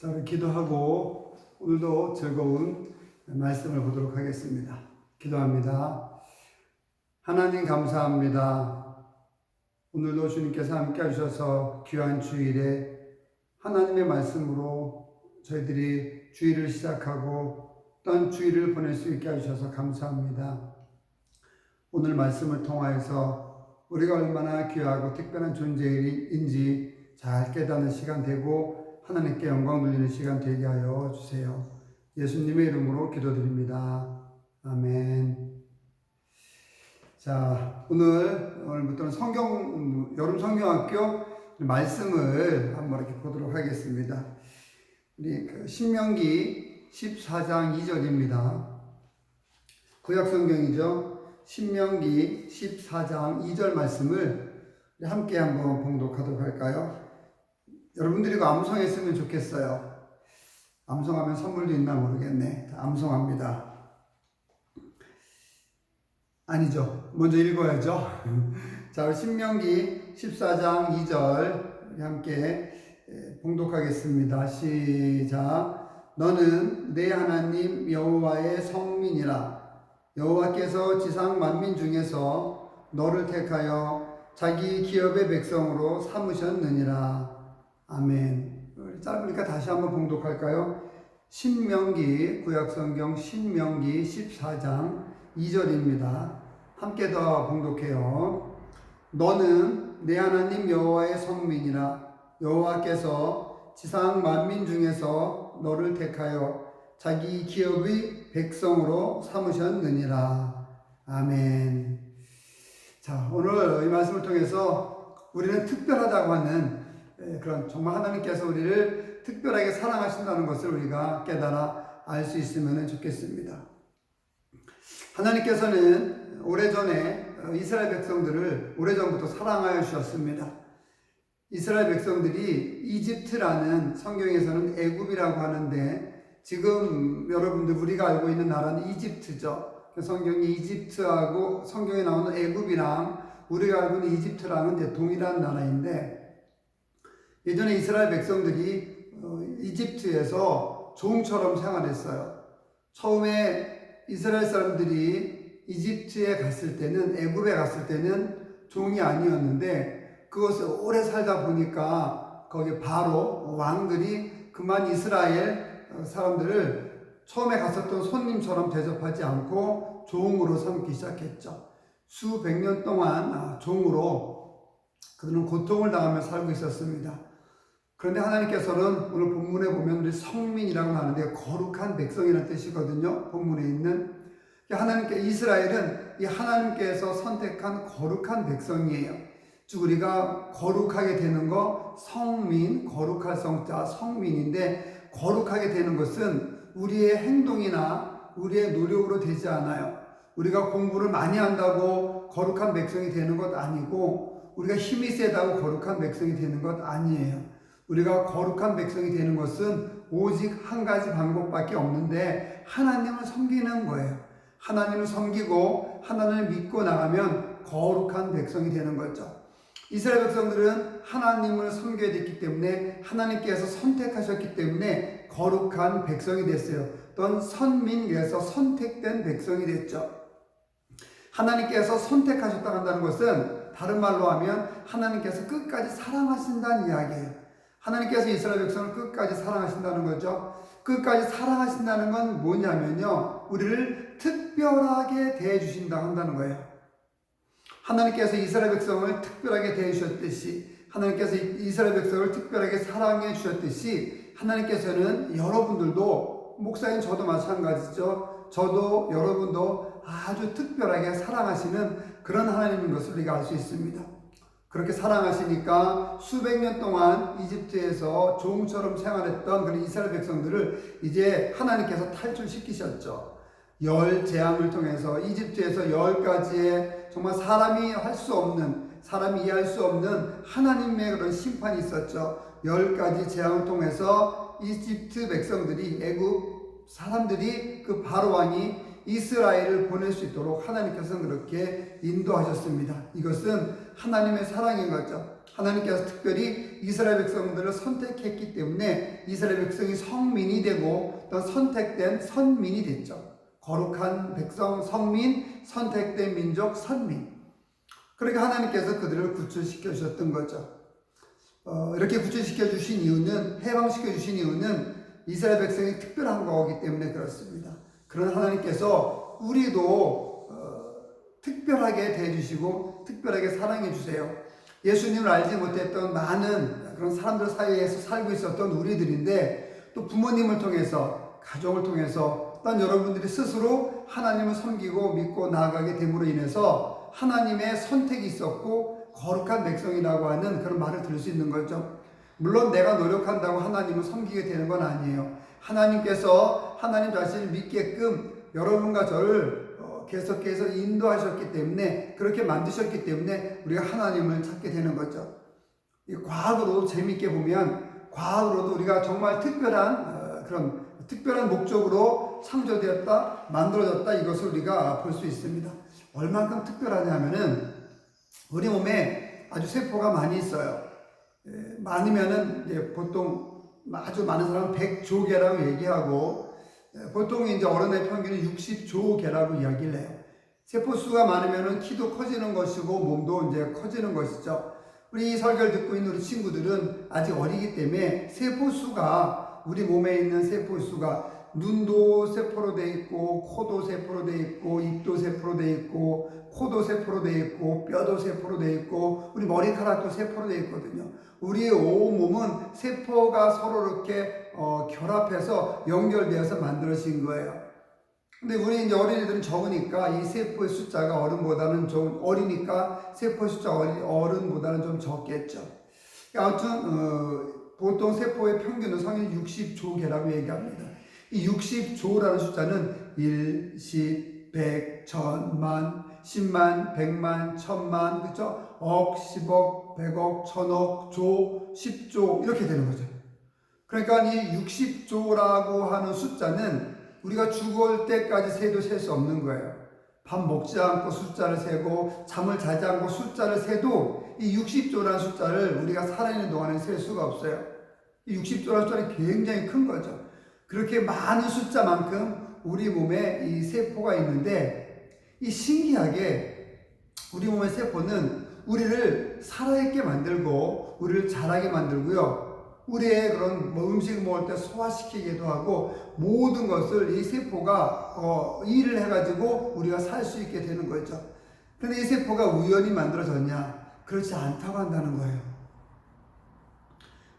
자, 우리 기도하고 오늘도 즐거운 말씀을 보도록 하겠습니다. 기도합니다. 하나님 감사합니다. 오늘도 주님께서 함께 하셔서 귀한 주일에 하나님의 말씀으로 저희들이 주일을 시작하고 또한 주일을 보낼 수 있게 하셔서 감사합니다. 오늘 말씀을 통하여서 우리가 얼마나 귀하고 특별한 존재인지 잘 깨닫는 시간 되고 하나님께 영광 돌리는 시간 되게 하여 주세요. 예수님의 이름으로 기도드립니다. 아멘. 자, 오늘부터는 여름 성경학교 말씀을 한번 이렇게 보도록 하겠습니다. 우리 신명기 14장 2절입니다. 구약 성경이죠. 신명기 14장 2절 말씀을 함께 한번 봉독하도록 할까요? 여러분들이 이거 암송했으면 좋겠어요. 암송하면 선물도 있나 모르겠네. 암송합니다. 아니죠. 먼저 읽어야죠. 자, 우리 신명기 14장 2절 함께 봉독하겠습니다. 시작. 너는 내 하나님 여호와의 성민이라. 여호와께서 지상 만민 중에서 너를 택하여 자기 기업의 백성으로 삼으셨느니라. 아멘. 짧으니까 다시 한번 봉독할까요? 신명기, 구약성경 신명기 14장 2절입니다. 함께 더 봉독해요. 너는 내 하나님 여호와의 성민이라. 여호와께서 지상 만민 중에서 너를 택하여 자기 기업의 백성으로 삼으셨느니라. 아멘. 자, 오늘 이 말씀을 통해서 우리는 특별하다고 하는 그런 정말 하나님께서 우리를 특별하게 사랑하신다는 것을 우리가 깨달아 알 수 있으면 좋겠습니다. 하나님께서는 오래전에 이스라엘 백성들을 오래전부터 사랑하여 주셨습니다. 이스라엘 백성들이 이집트라는, 성경에서는 애굽이라고 하는데 지금 여러분들 우리가 알고 있는 나라는 이집트죠. 성경이 이집트하고 성경에 나오는 애굽이랑 우리가 알고 있는 이집트랑은 이제 동일한 나라인데, 예전에 이스라엘 백성들이 이집트에서 종처럼 생활했어요. 처음에 이스라엘 사람들이 이집트에 갔을 때는, 애굽에 갔을 때는 종이 아니었는데, 그것을 오래 살다 보니까 거기 바로 왕들이 그만 이스라엘 사람들을 처음에 갔었던 손님처럼 대접하지 않고 종으로 삼기 시작했죠. 수백 년 동안 종으로 그들은 고통을 당하며 살고 있었습니다. 그런데 하나님께서는 오늘 본문에 보면 우리 성민이라고 하는데 거룩한 백성이라는 뜻이거든요. 본문에 있는 이스라엘은 이 하나님께서 선택한 거룩한 백성이에요. 즉 우리가 거룩하게 되는 거 성민, 거룩할 성자 성민인데, 거룩하게 되는 것은 우리의 행동이나 우리의 노력으로 되지 않아요. 우리가 공부를 많이 한다고 거룩한 백성이 되는 것 아니고, 우리가 힘이 세다고 거룩한 백성이 되는 것 아니에요. 우리가 거룩한 백성이 되는 것은 오직 한 가지 방법밖에 없는데, 하나님을 섬기는 거예요. 하나님을 섬기고 하나님을 믿고 나가면 거룩한 백성이 되는 거죠. 이스라엘 백성들은 하나님을 섬겨야 됐기 때문에, 하나님께서 선택하셨기 때문에 거룩한 백성이 됐어요. 또는 선민에서 선택된 백성이 됐죠. 하나님께서 선택하셨다고 한다는 것은 다른 말로 하면 하나님께서 끝까지 사랑하신다는 이야기예요. 하나님께서 이스라엘 백성을 끝까지 사랑하신다는 거죠. 끝까지 사랑하신다는 건 뭐냐면요, 우리를 특별하게 대해주신다고 한다는 거예요. 하나님께서 이스라엘 백성을 특별하게 대해주셨듯이, 하나님께서 이스라엘 백성을 특별하게 사랑해 주셨듯이, 하나님께서는 여러분들도, 목사인 저도 마찬가지죠. 저도 여러분도 아주 특별하게 사랑하시는 그런 하나님인 것을 우리가 알 수 있습니다. 그렇게 사랑하시니까 수백 년 동안 이집트에서 종처럼 생활했던 그런 이스라엘 백성들을 이제 하나님께서 탈출시키셨죠. 10 재앙을 통해서 이집트에서 10가지의 정말 사람이 할 수 없는, 사람이 이해할 수 없는 하나님의 그런 심판이 있었죠. 10가지 재앙을 통해서 이집트 백성들이, 애굽 사람들이 그 바로 왕이 이스라엘을 보낼 수 있도록 하나님께서는 그렇게 인도하셨습니다. 이것은 하나님의 사랑인 거죠. 하나님께서 특별히 이스라엘 백성들을 선택했기 때문에 이스라엘 백성이 성민이 되고 또 선택된 선민이 됐죠. 거룩한 백성, 성민, 선택된 민족, 선민. 그러니까 하나님께서 그들을 구출시켜 주셨던 거죠. 이렇게 구출시켜 주신 이유는, 해방시켜 주신 이유는 이스라엘 백성이 특별한 거기 때문에 그렇습니다. 그런 하나님께서 우리도 특별하게 대해주시고 특별하게 사랑해 주세요. 예수님을 알지 못했던 많은 그런 사람들 사이에서 살고 있었던 우리들인데, 또 부모님을 통해서, 가족을 통해서, 또한 여러분들이 스스로 하나님을 섬기고 믿고 나아가게 됨으로 인해서 하나님의 선택이 있었고 거룩한 백성이라고 하는 그런 말을 들을 수 있는 거죠. 물론 내가 노력한다고 하나님을 섬기게 되는 건 아니에요. 하나님께서 하나님 자신을 믿게끔 여러분과 저를 계속해서 인도하셨기 때문에, 그렇게 만드셨기 때문에 우리가 하나님을 찾게 되는 거죠. 과학으로 재미있게 보면, 과학으로도 우리가 정말 그런 특별한 목적으로 창조되었다, 만들어졌다, 이것을 우리가 볼 수 있습니다. 얼만큼 특별하냐면은 우리 몸에 아주 세포가 많이 있어요. 많으면은 이제 보통 아주 많은 사람은 100조 개라고 얘기하고, 보통 이제 어른의 평균은 60조 개라고 이야기를 해요. 세포 수가 많으면은 키도 커지는 것이고 몸도 이제 커지는 것이죠. 우리 이 설교를 듣고 있는 우리 친구들은 아직 어리기 때문에 세포 수가, 우리 몸에 있는 세포 수가 눈도 세포로 돼 있고, 코도 세포로 돼 있고, 입도 세포로 돼 있고, 코도 세포로 돼 있고, 뼈도 세포로 돼 있고, 우리 머리카락도 세포로 돼 있거든요. 우리의 온 몸은 세포가 서로 이렇게 결합해서 연결되어서 만들어진 거예요. 근데 우리 이제 어린이들은 적으니까 이 세포의 숫자가 어른보다는 좀, 어리니까 세포의 숫자가 어른보다는 좀 적겠죠. 아무튼 보통 세포의 평균은 성인 60조 개라고 얘기합니다. 이 60조라는 숫자는 1, 10, 100, 1000, 만, 10만, 100만, 1000만, 그렇죠? 억, 10억, 100억, 1000억, 조, 10조 이렇게 되는 거죠. 그러니까 이 60조라고 하는 숫자는 우리가 죽을 때까지 세도 셀 수 없는 거예요. 밥 먹지 않고 숫자를 세고 잠을 자지 않고 숫자를 세도 이 60조라는 숫자를 우리가 살아있는 동안에 셀 수가 없어요. 이 60조라는 숫자는 굉장히 큰 거죠. 그렇게 많은 숫자만큼 우리 몸에 이 세포가 있는데, 이 신기하게 우리 몸의 세포는 우리를 살아있게 만들고 우리를 자라게 만들고요, 우리의 그런 음식을 먹을 때 소화시키기도 하고, 모든 것을 이 세포가 일을 해가지고 우리가 살 수 있게 되는 거죠. 그런데 이 세포가 우연히 만들어졌냐? 그렇지 않다고 한다는 거예요.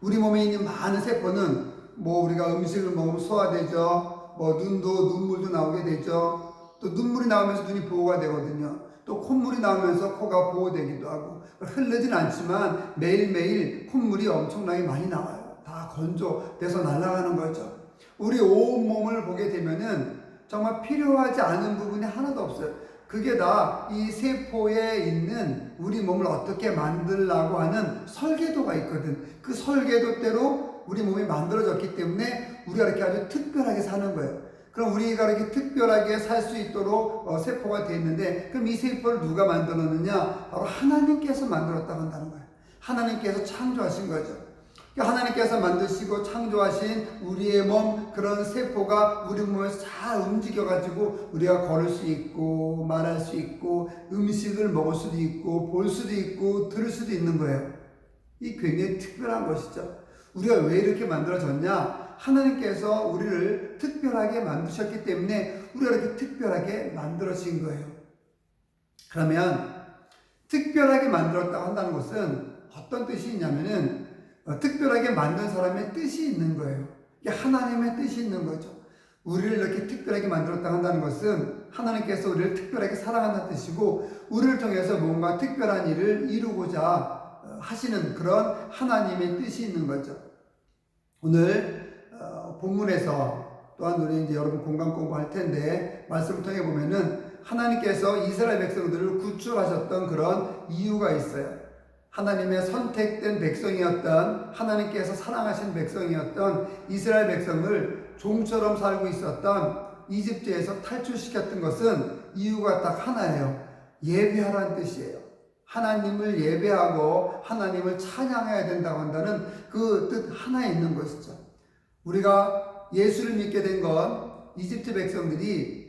우리 몸에 있는 많은 세포는 우리가 음식을 먹으면 소화되죠. 눈도 눈물도 나오게 되죠. 또 눈물이 나오면서 눈이 보호가 되거든요. 또 콧물이 나오면서 코가 보호되기도 하고, 흐르진 않지만 매일매일 콧물이 엄청나게 많이 나와요. 다 건조돼서 날아가는 거죠. 우리 온 몸을 보게 되면은 정말 필요하지 않은 부분이 하나도 없어요. 그게 다 이 세포에 있는 우리 몸을 어떻게 만들려고 하는 설계도가 있거든. 그 설계도대로 우리 몸이 만들어졌기 때문에 우리가 이렇게 아주 특별하게 사는 거예요. 그럼 우리가 이렇게 특별하게 살 수 있도록 세포가 되어 있는데, 그럼 이 세포를 누가 만들었느냐? 바로 하나님께서 만들었다고 한다는 거예요. 하나님께서 창조하신 거죠. 하나님께서 만드시고 창조하신 우리의 몸, 그런 세포가 우리 몸에서 잘 움직여가지고 우리가 걸을 수 있고 말할 수 있고 음식을 먹을 수도 있고 볼 수도 있고 들을 수도 있는 거예요. 이 굉장히 특별한 것이죠. 우리가 왜 이렇게 만들어졌냐? 하나님께서 우리를 특별하게 만드셨기 때문에 우리가 이렇게 특별하게 만들어진 거예요. 그러면 특별하게 만들었다고 한다는 것은 어떤 뜻이 있냐면은 특별하게 만든 사람의 뜻이 있는 거예요. 이게 하나님의 뜻이 있는 거죠. 우리를 이렇게 특별하게 만들었다고 한다는 것은 하나님께서 우리를 특별하게 사랑한다는 뜻이고, 우리를 통해서 뭔가 특별한 일을 이루고자 하시는 그런 하나님의 뜻이 있는 거죠. 오늘 본문에서 또한 우리 이제 여러분 공간 공부할 텐데, 말씀을 통해 보면은 하나님께서 이스라엘 백성들을 구출하셨던 그런 이유가 있어요. 하나님의 선택된 백성이었던, 하나님께서 사랑하신 백성이었던 이스라엘 백성을 종처럼 살고 있었던 이집트에서 탈출시켰던 것은 이유가 딱 하나예요. 예배하라는 뜻이에요. 하나님을 예배하고 하나님을 찬양해야 된다고 한다는 그 뜻 하나에 있는 것이죠. 우리가 예수를 믿게 된 건 이집트 백성들이,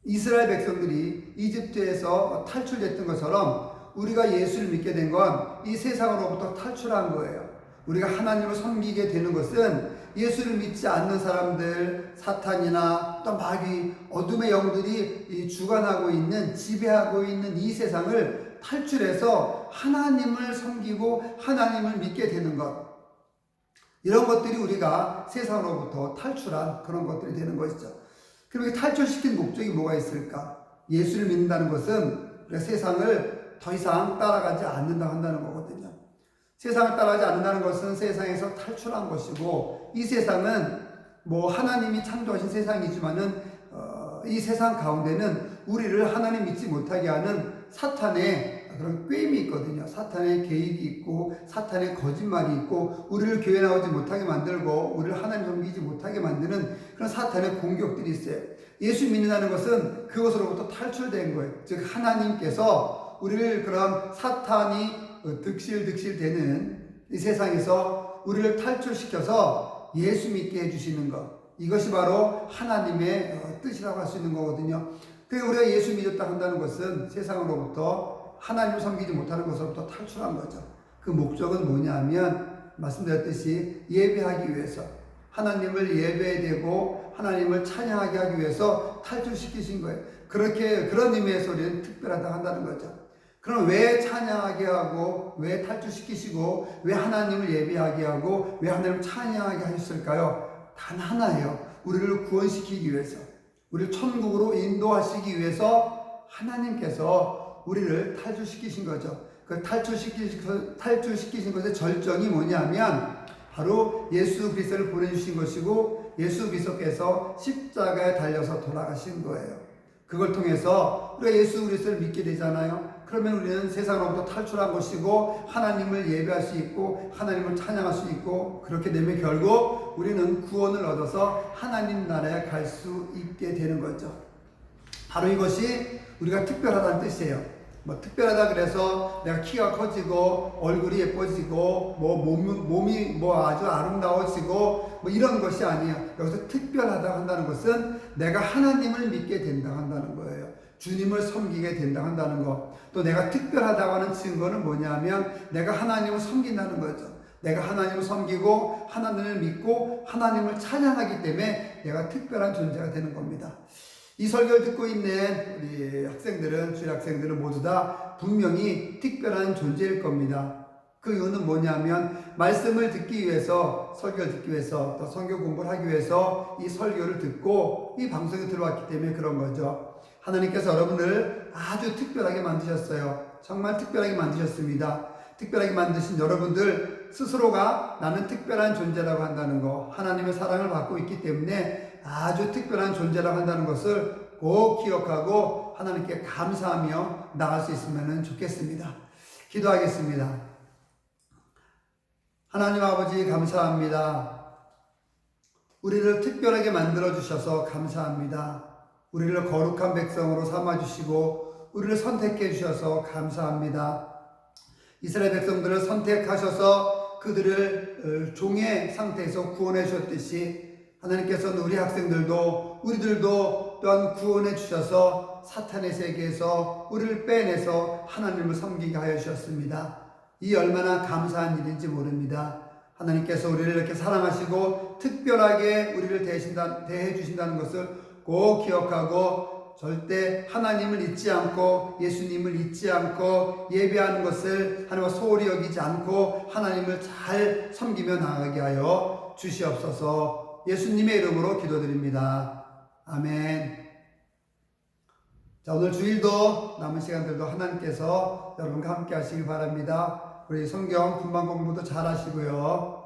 이스라엘 백성들이 이집트에서 탈출됐던 것처럼 우리가 예수를 믿게 된 건 이 세상으로부터 탈출한 거예요. 우리가 하나님을 섬기게 되는 것은 예수를 믿지 않는 사람들, 사탄이나 또 마귀, 어둠의 영들이 주관하고 있는, 지배하고 있는 이 세상을 탈출해서 하나님을 섬기고 하나님을 믿게 되는 것. 이런 것들이 우리가 세상으로부터 탈출한 그런 것들이 되는 것이죠. 그럼 탈출시킨 목적이 뭐가 있을까? 예수를 믿는다는 것은 우리가 세상을 더 이상 따라가지 않는다 한다는 거거든요. 세상을 따라가지 않는다는 것은 세상에서 탈출한 것이고, 이 세상은 뭐 하나님이 창조하신 세상이지만은 이 세상 가운데는 우리를 하나님 믿지 못하게 하는 사탄의 그런 꾀임이 있거든요. 사탄의 계획이 있고 사탄의 거짓말이 있고 우리를 교회 나오지 못하게 만들고 우리를 하나님 섬기지 못하게 만드는 그런 사탄의 공격들이 있어요. 예수 믿는다는 것은 그것으로부터 탈출된 거예요. 즉 하나님께서 우리를 그런 사탄이 득실되는 이 세상에서 우리를 탈출시켜서 예수 믿게 해주시는 것, 이것이 바로 하나님의 뜻이라고 할 수 있는 거거든요. 그러니까 우리가 예수 믿었다 한다는 것은 세상으로부터 하나님을 섬기지 못하는 것으로부터 탈출한 거죠. 그 목적은 뭐냐면 말씀드렸듯이 예배하기 위해서, 하나님을 예배되고 하나님을 찬양하게 하기 위해서 탈출시키신 거예요. 그런 의미에서 우리는 특별하다 한다는 거죠. 그럼 왜 찬양하게 하고 왜 탈출시키시고 왜 하나님을 예배하게 하고 왜 하나님을 찬양하게 하셨을까요? 단 하나예요. 우리를 구원시키기 위해서, 우리를 천국으로 인도하시기 위해서 하나님께서 우리를 탈출시키신 거죠. 그 탈출시키신 것의 절정이 뭐냐면 바로 예수 그리스도를 보내주신 것이고, 예수 그리스도께서 십자가에 달려서 돌아가신 거예요. 그걸 통해서 우리가 예수 그리스도를 믿게 되잖아요. 그러면 우리는 세상으로부터 탈출한 것이고 하나님을 예배할 수 있고 하나님을 찬양할 수 있고, 그렇게 되면 결국 우리는 구원을 얻어서 하나님 나라에 갈 수 있게 되는 거죠. 바로 이것이 우리가 특별하다는 뜻이에요. 뭐 특별하다 그래서 내가 키가 커지고 얼굴이 예뻐지고 몸이 아주 아름다워지고 이런 것이 아니에요. 여기서 특별하다 한다는 것은 내가 하나님을 믿게 된다 한다는 거예요. 주님을 섬기게 된다 한다는 것. 또 내가 특별하다고 하는 증거는 뭐냐면 내가 하나님을 섬긴다는 거죠. 내가 하나님을 섬기고 하나님을 믿고 하나님을 찬양하기 때문에 내가 특별한 존재가 되는 겁니다. 이 설교를 듣고 있는 우리 학생들은, 주일 학생들은 모두 다 분명히 특별한 존재일 겁니다. 그 이유는 뭐냐면 말씀을 듣기 위해서, 설교를 듣기 위해서, 또 성경 공부를 하기 위해서 이 설교를 듣고 이 방송에 들어왔기 때문에 그런 거죠. 하나님께서 여러분을 아주 특별하게 만드셨어요. 정말 특별하게 만드셨습니다. 특별하게 만드신 여러분들 스스로가 나는 특별한 존재라고 한다는 거, 하나님의 사랑을 받고 있기 때문에 아주 특별한 존재라고 한다는 것을 꼭 기억하고 하나님께 감사하며 나갈 수 있으면 좋겠습니다. 기도하겠습니다. 하나님 아버지 감사합니다. 우리를 특별하게 만들어주셔서 감사합니다. 우리를 거룩한 백성으로 삼아주시고 우리를 선택해 주셔서 감사합니다. 이스라엘 백성들을 선택하셔서 그들을 종의 상태에서 구원해 주셨듯이 하나님께서는 우리 학생들도 우리들도 또한 구원해 주셔서 사탄의 세계에서 우리를 빼내서 하나님을 섬기게 하여 주셨습니다. 이 얼마나 감사한 일인지 모릅니다. 하나님께서 우리를 이렇게 사랑하시고 특별하게 우리를 대해 주신다는 것을 꼭 기억하고 절대 하나님을 잊지 않고 예수님을 잊지 않고 예배하는 것을 하나님과 소홀히 여기지 않고 하나님을 잘 섬기며 나아가게 하여 주시옵소서. 예수님의 이름으로 기도드립니다. 아멘. 자, 오늘 주일도 남은 시간들도 하나님께서 여러분과 함께 하시길 바랍니다. 우리 성경 분방 공부도 잘 하시고요.